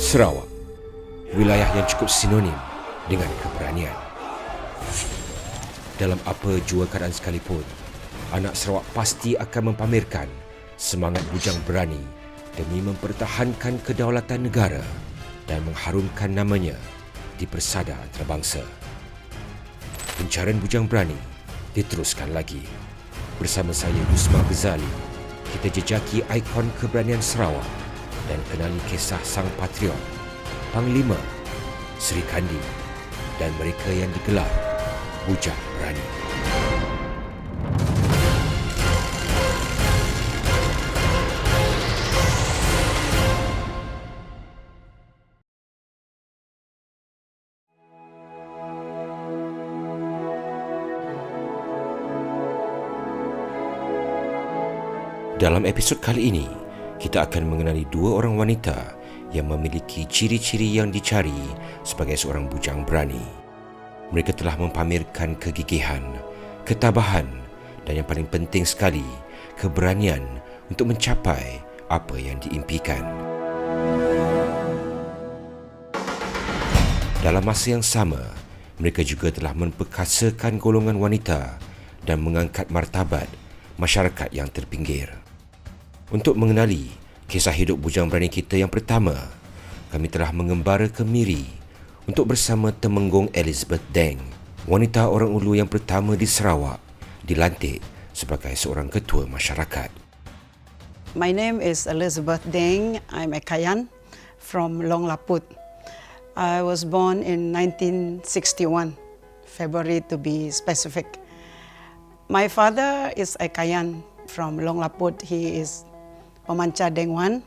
Sarawak, wilayah yang cukup sinonim dengan keberanian. Dalam apa jua keadaan sekalipun, anak Sarawak pasti akan mempamerkan semangat bujang berani demi mempertahankan kedaulatan negara dan mengharumkan namanya di persada antarabangsa. Pencarian bujang berani diteruskan lagi. Bersama saya Yusma Ghazali, kita jejaki ikon keberanian Sarawak dan kenali kisah sang patriot, Panglima, Sri Kandi dan mereka yang digelar Bujang Berani. Dalam episod kali ini, kita akan mengenali dua orang wanita yang memiliki ciri-ciri yang dicari sebagai seorang bujang berani. Mereka telah mempamerkan kegigihan, ketabahan dan yang paling penting sekali, keberanian untuk mencapai apa yang diimpikan. Dalam masa yang sama, mereka juga telah memperkasakan golongan wanita dan mengangkat martabat masyarakat yang terpinggir. Untuk mengenali kisah hidup bujang berani kita yang pertama, kami telah mengembara ke Miri untuk bersama Temenggong Elizabeth Deng, wanita Orang Ulu yang pertama di Sarawak, dilantik sebagai seorang ketua masyarakat. My name is Elizabeth Deng. I'm a Kayan from Long Laput. I was born in 1961, February to be specific. My father is a Kayan from Long Laput. He is Pemancar Dengwan.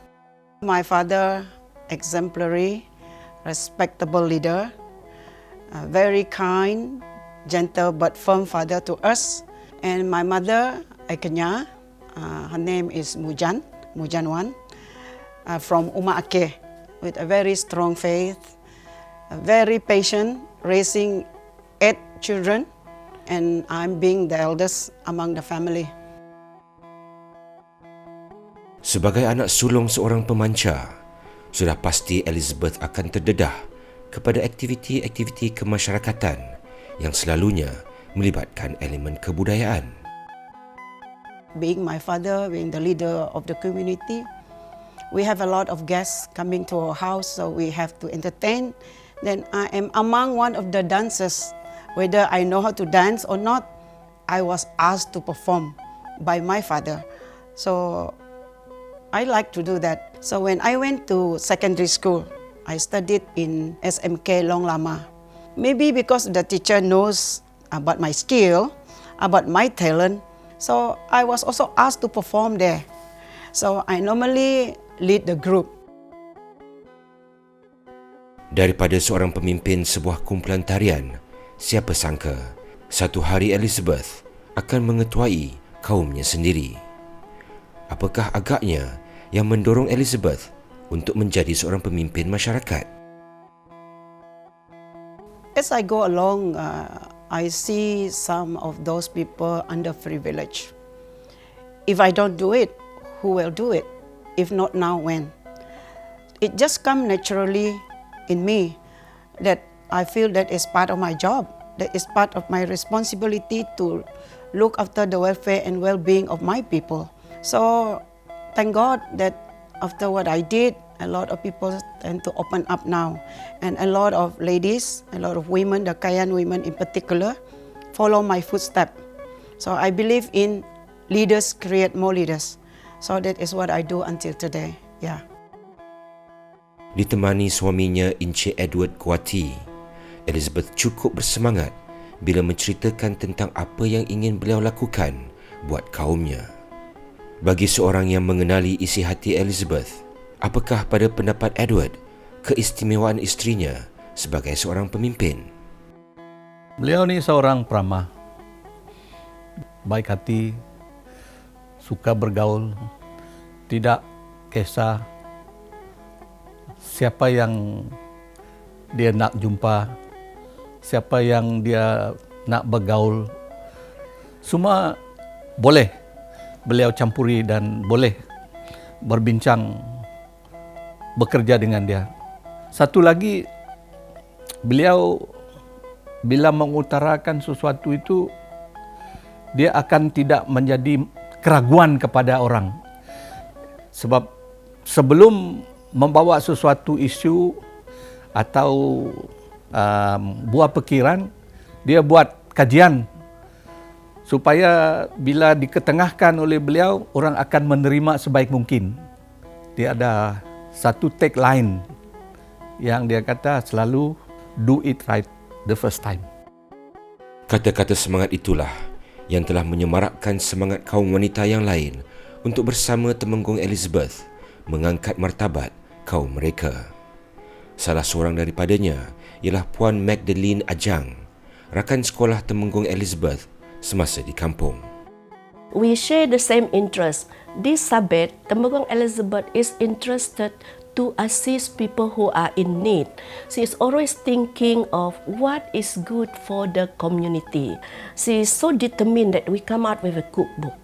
My father, exemplary, respectable leader, very kind, gentle but firm father to us. And my mother, a Kenya, her name is Mujanwan, from Uma Aceh, with a very strong faith, very patient, raising 8 children, and I'm being the eldest among the family. Sebagai anak sulung seorang pemancar, sudah pasti Elizabeth akan terdedah kepada aktiviti-aktiviti kemasyarakatan yang selalunya melibatkan elemen kebudayaan. Being my father, being the leader of the community, we have a lot of guests coming to our house, so we have to entertain. Then I am among one of the dancers. Whether I know how to dance or not, I was asked to perform by my father. So I like to do that. So when I went to secondary school, I studied in SMK Long Lama. Maybe because the teacher knows about my skill, about my talent, so I was also asked to perform there. So I normally lead the group. Daripada seorang pemimpin sebuah kumpulan tarian, siapa sangka satu hari Elizabeth akan mengetuai kaumnya sendiri. Apakah agaknya yang mendorong Elizabeth untuk menjadi seorang pemimpin masyarakat? As I go along, I see some of those people underprivileged. If I don't do it, who will do it? If not now, when? It just comes naturally in me that I feel that is part of my job, that is part of my responsibility to look after the welfare and well-being of my people. So thank God that after what I did, a lot of people tend to open up now. And a lot of ladies, a lot of women, the Kayan women in particular, follow my footsteps. So I believe in leaders create more leaders. So that is what I do until today. Yeah. Ditemani suaminya Encik Edward Kuati, Elizabeth cukup bersemangat bila menceritakan tentang apa yang ingin beliau lakukan buat kaumnya. Bagi seorang yang mengenali isi hati Elizabeth, apakah pada pendapat Edward keistimewaan isterinya sebagai seorang pemimpin? Beliau ni seorang peramah, baik hati, suka bergaul, tidak kisah siapa yang dia nak jumpa, siapa yang dia nak bergaul, semua boleh beliau campuri dan boleh berbincang, bekerja dengan dia. Satu lagi, beliau bila mengutarakan sesuatu itu, dia akan tidak menjadi keraguan kepada orang. Sebab sebelum membawa sesuatu isu atau buah pikiran, dia buat kajian supaya bila diketengahkan oleh beliau, orang akan menerima sebaik mungkin. Dia ada satu tagline yang dia kata selalu, do it right the first time. Kata-kata semangat itulah yang telah menyemarakkan semangat kaum wanita yang lain untuk bersama Temenggong Elizabeth mengangkat martabat kaum mereka. Salah seorang daripadanya ialah Puan Magdalene Ajang, rakan sekolah Temenggong Elizabeth semasa di kampung. We share the same interest. This Sabbath, Temenggong Elizabeth is interested to assist people who are in need. She is always thinking of what is good for the community. She is so determined that we come out with a cookbook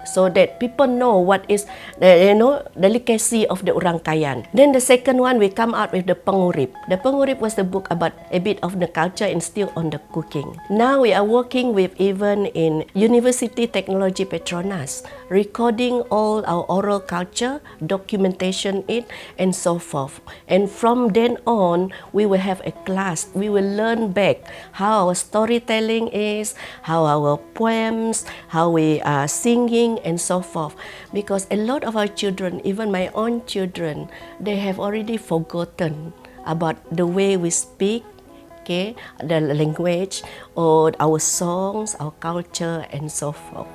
so that people know what is the delicacy of the Orang Kayan. Then the second one, we come out with the Pengurip. The Pengurip was the book about a bit of the culture and still on the cooking. Now we are working with even in University Technology Petronas, recording all our oral culture, documentation it, and so forth. And from then on, we will have a class. We will learn back how our storytelling is, how our poems, how we are singing, and so forth. Because a lot of our children, even my own children, they have already forgotten about the way we speak, okay, the language, or our songs, our culture, and so forth.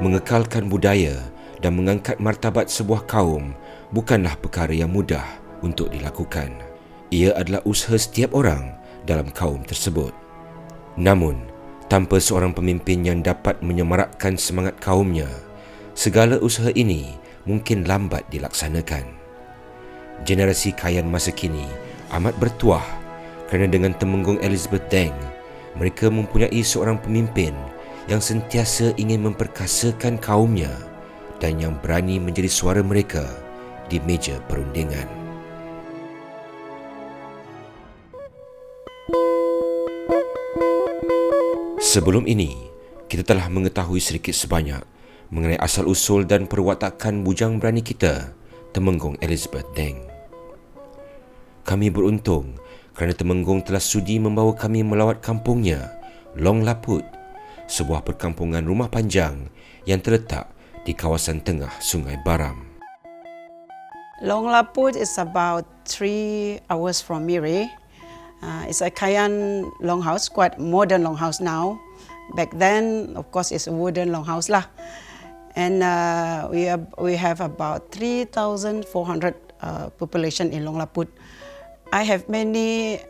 Mengekalkan budaya dan mengangkat martabat sebuah kaum bukanlah perkara yang mudah untuk dilakukan. Ia adalah usaha setiap orang dalam kaum tersebut. Namun, tanpa seorang pemimpin yang dapat menyemarakkan semangat kaumnya, segala usaha ini mungkin lambat dilaksanakan. Generasi Kayan masa kini amat bertuah kerana dengan Temenggong Elizabeth Deng, mereka mempunyai seorang pemimpin yang sentiasa ingin memperkasakan kaumnya dan yang berani menjadi suara mereka di meja perundingan. Sebelum ini, kita telah mengetahui sedikit sebanyak mengenai asal-usul dan perwatakan bujang berani kita, Temenggong Elizabeth Deng. Kami beruntung kerana Temenggong telah sudi membawa kami melawat kampungnya, Long Laput, sebuah perkampungan rumah panjang yang terletak di kawasan tengah Sungai Baram. Long Laput is about 3 hours from Miri. It's a Kayan longhouse, quite modern longhouse now. Back then, of course, it's a wooden longhouse lah. And we have about 3,400 population in Long Laput. I have many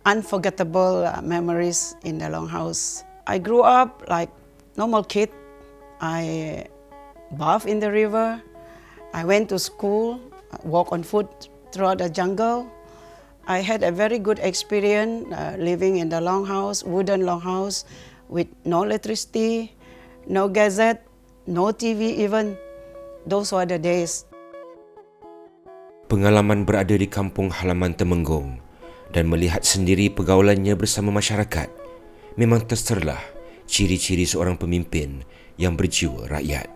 unforgettable memories in the longhouse. I grew up like normal kid. I bathed in the river. I went to school, walk on foot throughout the jungle. I had a very good experience living in the longhouse, wooden longhouse, with no electricity, no gazette, no TV even. Those were the days. Pengalaman berada di kampung halaman Temenggong dan melihat sendiri pergaulannya bersama masyarakat memang terserlah ciri-ciri seorang pemimpin yang berjiwa rakyat.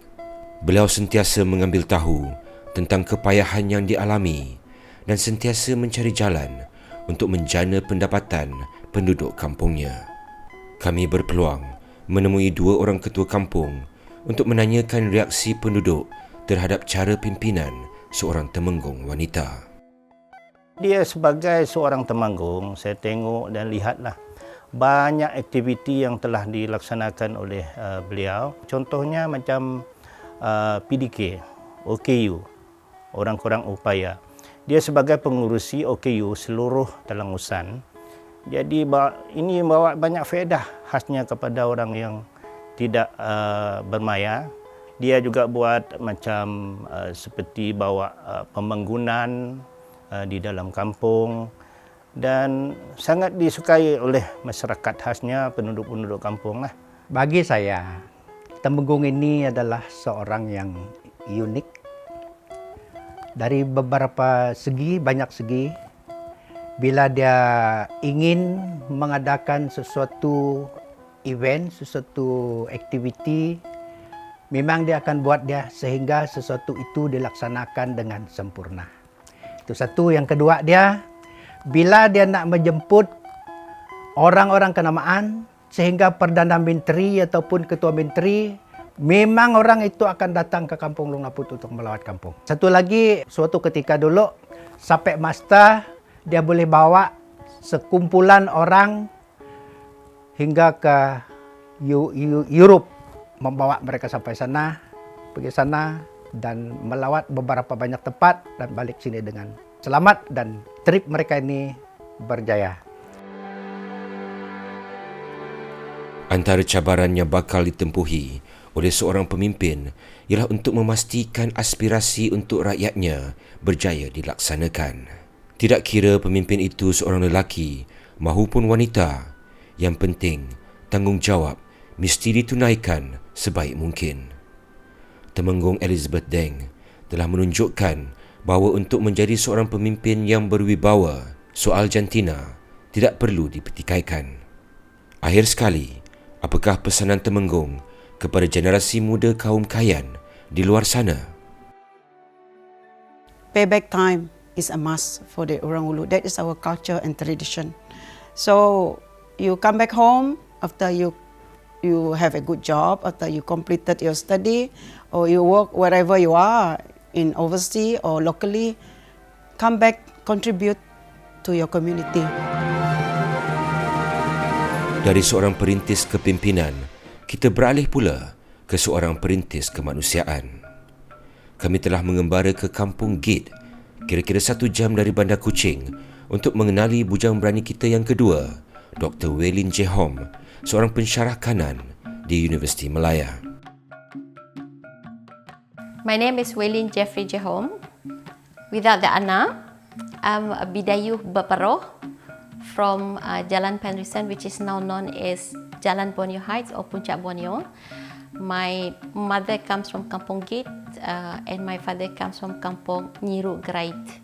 Beliau sentiasa mengambil tahu tentang kepayahan yang dialami dan sentiasa mencari jalan untuk menjana pendapatan penduduk kampungnya. Kami berpeluang menemui 2 orang ketua kampung untuk menanyakan reaksi penduduk terhadap cara pimpinan seorang Temenggong wanita. Dia sebagai seorang Temenggong, saya tengok dan lihatlah banyak aktiviti yang telah dilaksanakan oleh beliau. Contohnya macam PDK, OKU, orang-orang upaya. Dia sebagai pengurusi OKU seluruh Telangusan. Jadi ini bawa banyak faedah khasnya kepada orang yang tidak bermaya. Dia juga buat macam seperti bawa pembangunan di dalam kampung dan sangat disukai oleh masyarakat khasnya penduduk-penduduk kampung lah. Bagi saya, Temenggong ini adalah seorang yang unik. Dari beberapa segi, banyak segi, bila dia ingin mengadakan sesuatu event, sesuatu aktiviti, memang dia akan buat dia sehingga sesuatu itu dilaksanakan dengan sempurna. Itu satu. Yang kedua dia, bila dia nak menjemput orang-orang kenamaan, sehingga Perdana Menteri ataupun Ketua Menteri, memang orang itu akan datang ke kampung Long Laput untuk melawat kampung. Satu lagi, suatu ketika dulu, sampai masa dia boleh bawa sekumpulan orang hingga ke Europe, membawa mereka sampai sana, pergi sana dan melawat beberapa banyak tempat dan balik sini dengan selamat dan trip mereka ini berjaya. Antara cabaran yang bakal ditempuhi oleh seorang pemimpin ialah untuk memastikan aspirasi untuk rakyatnya berjaya dilaksanakan. Tidak kira pemimpin itu seorang lelaki mahupun wanita, yang penting tanggungjawab mesti ditunaikan sebaik mungkin. Temenggong Elizabeth Deng telah menunjukkan bahawa untuk menjadi seorang pemimpin yang berwibawa, soal jantina tidak perlu dipertikaikan. Akhir sekali, apakah pesanan Temenggong kepada generasi muda kaum Kayan di luar sana? Payback time is a must for the Orang Ulu. That is our culture and tradition. So you come back home after you have a good job, after you completed your study, or you work wherever you are, in overseas or locally, come back, contribute to your community. Dari seorang perintis kepimpinan, kita beralih pula ke seorang perintis kemanusiaan. Kami telah mengembara ke Kampung Gate, kira-kira 1 jam dari Bandar Kuching, untuk mengenali bujang berani kita yang kedua, Dr Welyne Jehom, seorang pensyarah kanan di Universiti Malaya. My name is Welyne Jehom. Without the Ana, I'm a Bidayuh Baparoh from Jalan Penrisan, which is now known as Jalan Borneo Heights or Puncak Borneo. My mother comes from Kampung Gate and my father comes from Kampung Nyiru Grait.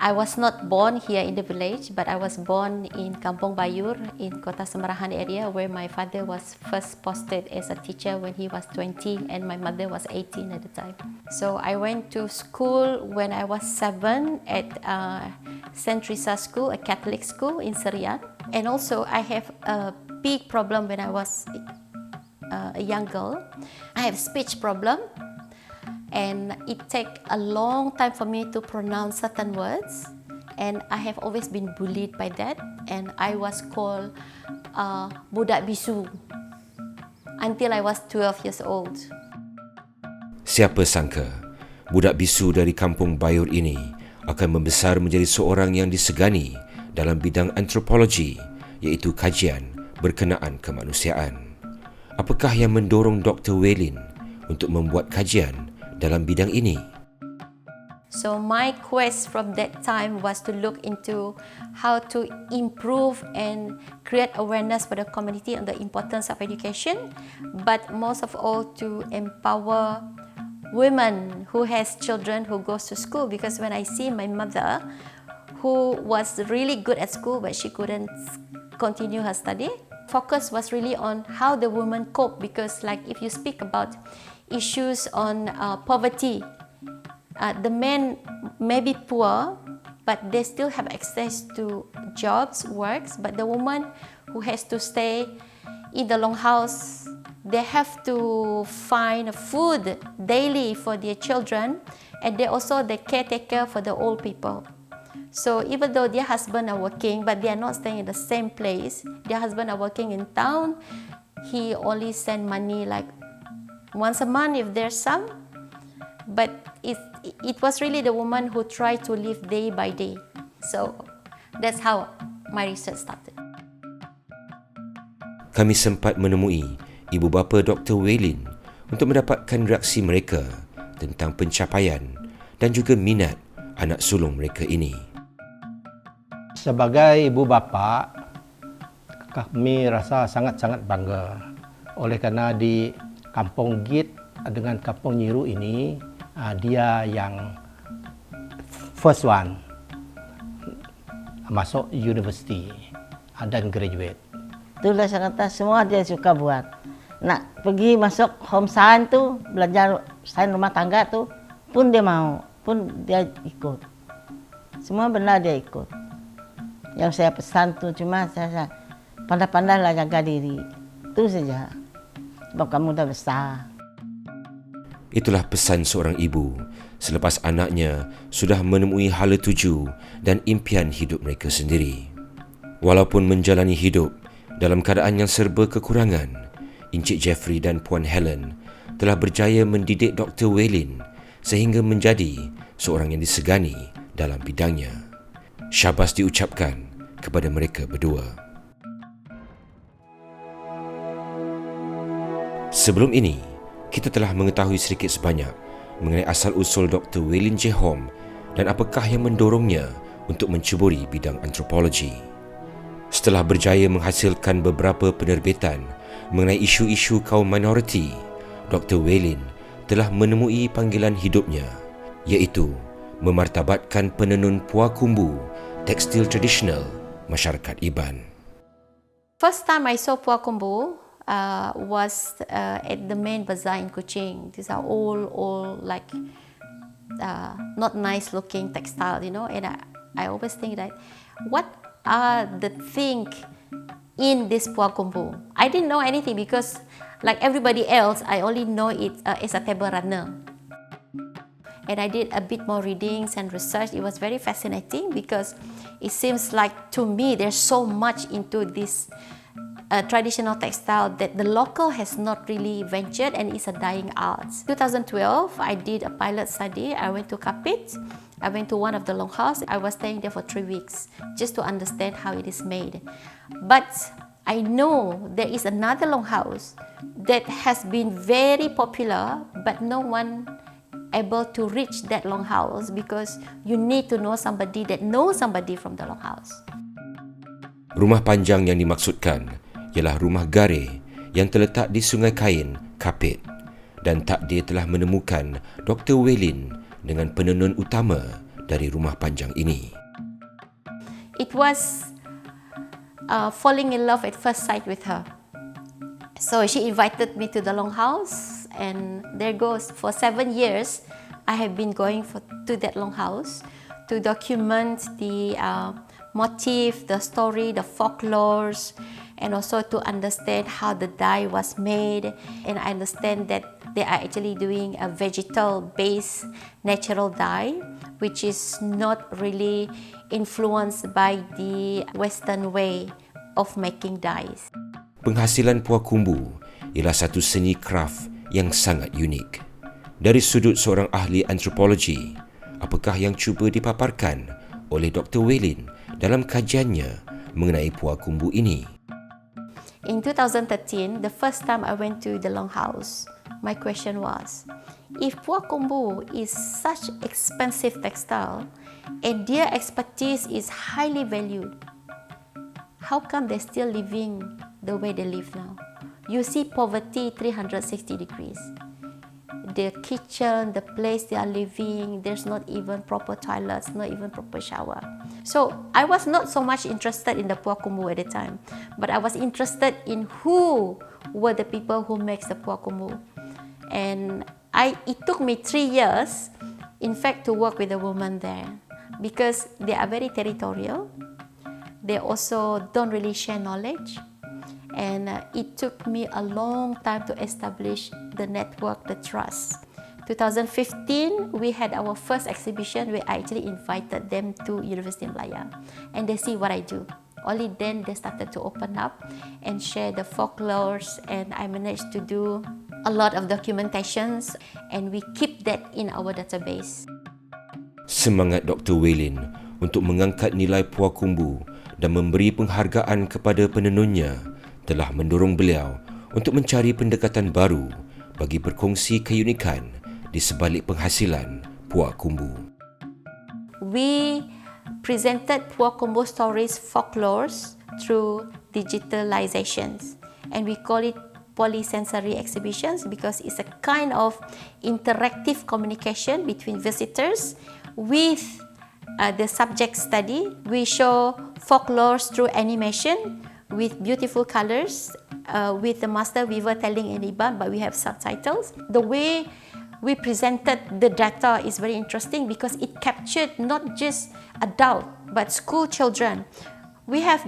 I was not born here in the village, but I was born in Kampung Bayur in Kota Semerahan area, where my father was first posted as a teacher when he was 20 and my mother was 18 at the time. So I went to school when I was 7 at St. Teresa School, a Catholic school in Serian. And also I have a big problem when I was a young girl. I have speech problem. And it take a long time for me to pronounce certain words, and I have always been bullied by that, and I was called budak bisu until I was 12 years old. Siapa sangka budak bisu dari Kampung Bayur ini akan membesar menjadi seorang yang disegani dalam bidang antropologi, iaitu kajian berkenaan kemanusiaan. Apakah yang mendorong Dr Welyne untuk membuat kajian dalam bidang ini? So my quest from that time was to look into how to improve and create awareness for the community on the importance of education, but most of all to empower women who has children who goes to school. Because when I see my mother, who was really good at school but she couldn't continue her study, focus was really on how the women cope. Because like if you speak about issues on poverty, the men may be poor, but they still have access to jobs, works. But the woman who has to stay in the long house, they have to find food daily for their children, and they also the caretaker for the old people. So even though their husband are working, but they are not staying in the same place, their husband are working in town, he only send money like once a month if there's some, but it was really the woman who tried to live day by day. So that's how my research started. Kami sempat menemui ibu bapa Dr Welyne untuk mendapatkan reaksi mereka tentang pencapaian dan juga minat anak sulung mereka ini. Sebagai ibu bapa, kami rasa sangat-sangat bangga oleh kerana di Kampung Git dengan Kampung Nyiru ini dia yang first one masuk universiti dan graduate. Itulah saya kata semua dia suka buat. Nak pergi masuk home science tu, belajar sains rumah tangga tu pun dia mau, pun dia ikut. Semua benda dia ikut. Yang saya pesan tu cuma saya pandai-pandailah jaga diri. Itu saja. Sebab kamu dah besar. Itulah pesan seorang ibu selepas anaknya sudah menemui hala tuju dan impian hidup mereka sendiri. Walaupun menjalani hidup dalam keadaan yang serba kekurangan, Encik Jeffrey dan Puan Helen telah berjaya mendidik Dr Welyne sehingga menjadi seorang yang disegani dalam bidangnya. Syabas diucapkan kepada mereka berdua. Sebelum ini, kita telah mengetahui sedikit sebanyak mengenai asal-usul Dr Welyne Jehom dan apakah yang mendorongnya untuk menceburi bidang antropologi. Setelah berjaya menghasilkan beberapa penerbitan mengenai isu-isu kaum minoriti, Dr Welyne telah menemui panggilan hidupnya, iaitu memartabatkan penenun puah kumbu, tekstil tradisional masyarakat Iban. First time I saw puah kumbu was at the main bazaar in Kuching. These are all like not nice looking textile, you know. And I always think that what are the thing in this puah kumbu? I didn't know anything because, like everybody else, I only know it as a table runner. And I did a bit more readings and research. It was very fascinating because it seems like to me there's so much into this traditional textile that the local has not really ventured and it's a dying art. 2012, I did a pilot study. I went to Kapit. I went to one of the longhouse. I was staying there for 3 weeks just to understand how it is made. But I know there is another longhouse that has been very popular, but no one able to reach that longhouse because you need to know somebody that knows somebody from the longhouse. Rumah panjang yang dimaksudkan ialah rumah gare yang terletak di Sungai Kain, Kapit, dan takdir telah menemukan Dr Welyne dengan penenun utama dari rumah panjang ini. It was falling in love at first sight with her. So she invited me to the longhouse, and there goes. For 7 years, I have been going to that longhouse to document the motif, the story, the folklores, and also to understand how the dye was made. And I understand that they are actually doing a vegetal-based natural dye, which is not really influenced by the Western way of making dyes. Penghasilan puah kumbu ialah satu seni kraft yang sangat unik. Dari sudut seorang ahli antropologi, apakah yang cuba dipaparkan oleh Dr Welyne dalam kajiannya mengenai puah kumbu ini? In 2013, the first time I went to the longhouse, my question was, if puah kumbu is such expensive textile and their expertise is highly valued, how come they're still living the way they live now? You see poverty 360 degrees. The kitchen, the place they are living, there's not even proper toilets, not even proper shower. So I was not so much interested in the puah kumbu at the time, but I was interested in who were the people who makes the puah kumbu. And it took me 3 years, in fact, to work with the women there because they are very territorial. They also don't really share knowledge. And it took me a long time to establish the network, the trust. 2015, we had our first exhibition where I actually invited them to University Malaya. And they see what I do. Only then they started to open up and share the folklores, and I managed to do a lot of documentations, and we keep that in our database. Semangat Dr Welyne untuk mengangkat nilai puah kumbu dan memberi penghargaan kepada penenunnya telah mendorong beliau untuk mencari pendekatan baru bagi berkongsi keunikan di sebalik penghasilan puah kumbu. We presented puah kumbu stories, folklores through digitalizations, and we call it polysensory exhibitions because it's a kind of interactive communication between visitors with the subject study. We show folklore through animation with beautiful colors, with the master weaver telling in Iban, but we have subtitles. The way we presented the data is very interesting because it captured not just adult but school children. We have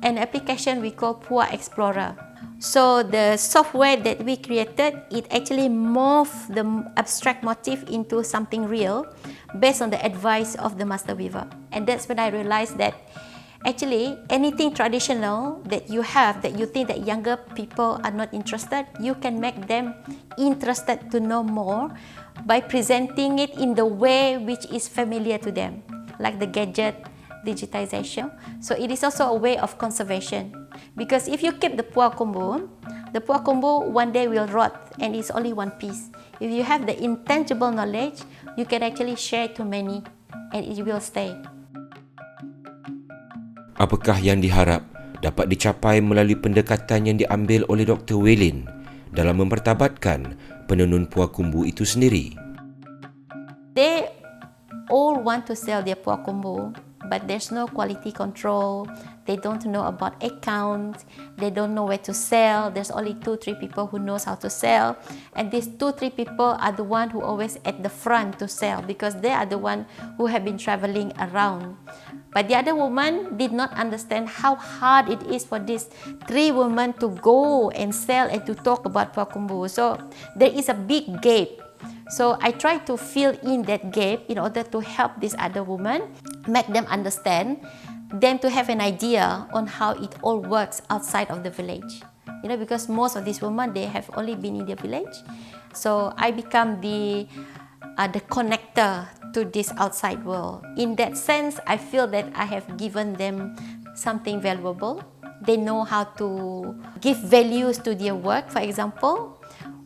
an application we call Pua Explorer. So the software that we created, it actually morphed the abstract motif into something real based on the advice of the master weaver. And that's when I realized that actually anything traditional that you have that you think that younger people are not interested, you can make them interested to know more by presenting it in the way which is familiar to them, like the gadget, digitization. So it is also a way of conservation, because if you keep the pua kumbu one day will rot and it's only one piece. If you have the intangible knowledge, you can actually share to many and it will stay. Apakah yang diharap dapat dicapai melalui pendekatan yang diambil oleh Dr Welyne dalam mempertabatkan penenun pua kumbu itu sendiri? They all want to sell their pua kumbu, but there's no quality control. They don't know about accounts. They don't know where to sell. There's only 2-3 people who knows how to sell, and these 2-3 people are the one who always at the front to sell because they are the one who have been traveling around. But the other woman did not understand how hard it is for these 3 women to go and sell and to talk about pua kumbu. So there is a big gap. So I try to fill in that gap in order to help this other woman, make them understand, them to have an idea on how it all works outside of the village. You know, because most of these women, they have only been in their village. So I become the connector to this outside world. In that sense, I feel that I have given them something valuable. They know how to give values to their work. For example,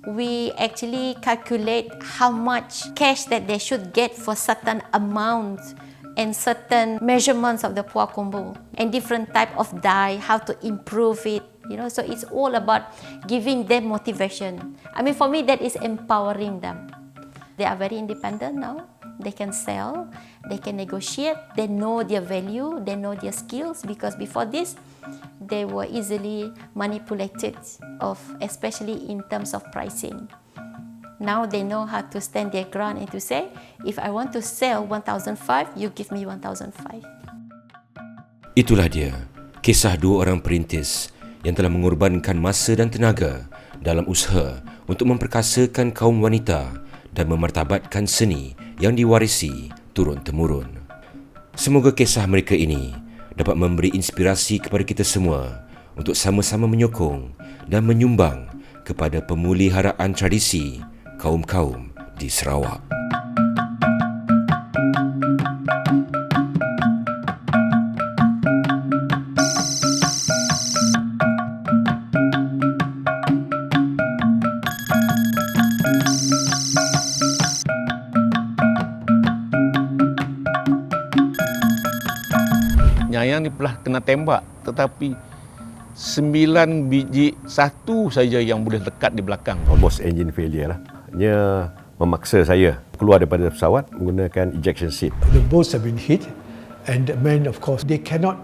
we actually calculate how much cash that they should get for certain amounts and certain measurements of the pua kumbu and different type of dye, how to improve it. You know, so it's all about giving them motivation. I mean, for me, that is empowering them. They are very independent now. They can sell, they can negotiate, they know their value, they know their skills, because before this, they were easily manipulated, especially in terms of pricing. Now they know how to stand their ground and to say, if I want to sell 1,005, you give me 1,005. Itulah dia, kisah 2 orang perintis yang telah mengorbankan masa dan tenaga dalam usaha untuk memperkasakan kaum wanita dan memartabatkan seni yang diwarisi turun-temurun. Semoga kisah mereka ini dapat memberi inspirasi kepada kita semua untuk sama-sama menyokong dan menyumbang kepada pemuliharaan tradisi kaum-kaum di Sarawak. Nyayang ni pernah kena tembak, tetapi 9 biji, 1 saja yang boleh lekat di belakang. Almost engine failure lah. Dia memaksa saya keluar daripada pesawat menggunakan ejection seat. The boats have been hit and the men, of course, they cannot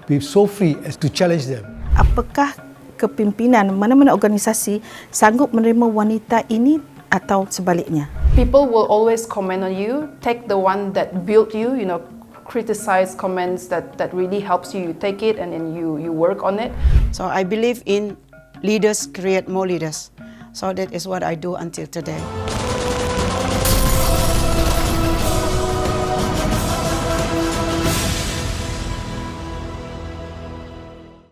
be so free as to challenge them. Apakah kepimpinan mana-mana organisasi sanggup menerima wanita ini atau sebaliknya? People will always comment on you. Take the one that built you, criticize comments that really helps you. You take it and then you work on it. So I believe in leaders create more leaders. So that is what I do until today.